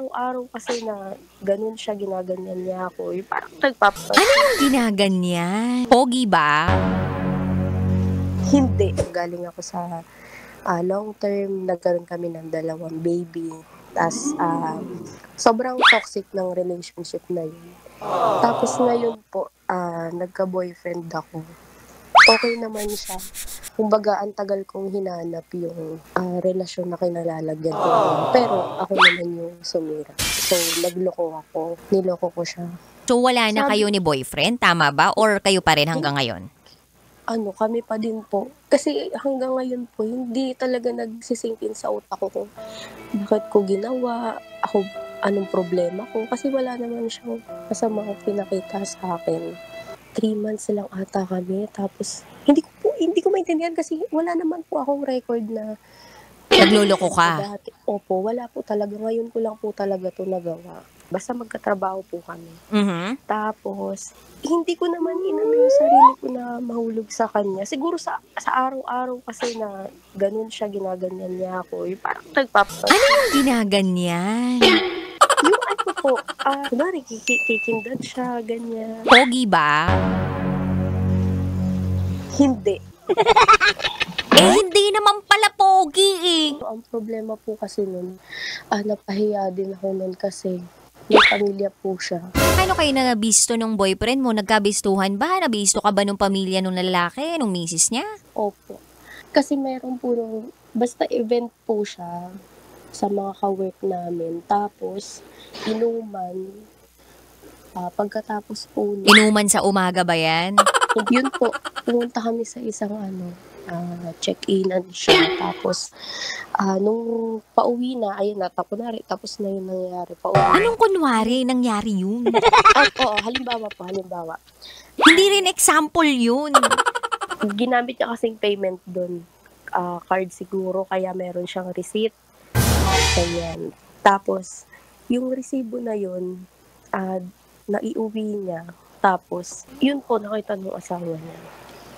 araw-araw kasi na gano'n siya, ginaganyan niya ako, yung parang Ano yung ginaganyan? Pogi ba? Hindi. Galing ako sa, long term, nagkaroon kami ng 2 baby, ta's, sobrang toxic ng relationship na yun. Tapos ngayon po, nagka-boyfriend ako. Okey naman siya. Kumbaga ang tagal kong hinanap yung, relasyon na kinalalagyan ko ngayon, pero ako naman yung sumira. So, nagloko ako, niloko ko siya. So wala na Sabi kayo ni boyfriend, tama ba? Or kayo pa rin hin hanggang ngayon? kami pa din po. Kasi hanggang ngayon po hindi talaga nagsi-sink in sa utak ko kung bakit ko ginawa, anong problema ko, kasi wala naman siyang masamang pinakita sa'kin. 3 months lang ata kami, tapos hindi ko maintindihan kasi wala naman po akong record na Nagloloko ka? dati. Opo, wala po talaga. Ngayon ko lang po talaga 'to nagawa. Basta magkatrabaho po kami. Mhm. Tapos hindi ko naman inano yung sarili ko na mahulog sa kanya. Siguro sa araw-araw kasi na gano'n siya, ginaganyan niya ako, yung parang Ano yung ginaganyan? yung ano po, kunwari kikindad siya, ganyan. Pogi ba? Hindi. Hindi naman pala pogi eh. Ang problema po kasi nun, napahiya din ako nun kasi may pamilya po siya. Paano kayo nabisto nung boyfriend mo? Nagkabistuhan ba? Nabisto ka ba nung pamilya nung lalaki, nung misis niya? Opo. Kasi meron po basta event po siya sa mga ka-work namin. Tapos, inuman, pagkatapos po Inuman sa umaga ba yan? yun po, pumunta kami sa isang check-inan siya. Tapos, nung pauwi na, ayun na, kunwari, tapos na yung nangyayari. Pauwi. Anong kunwari nangyari yun? Oo, halimbawa. Hindi rin example yun. Ginamit niya kasing payment dun, card siguro, kaya meron siyang receipt. Ganyan. Tapos, yung resibo na yun, naiuwi niya. Tapos, yun po, nakita nung asawa niya.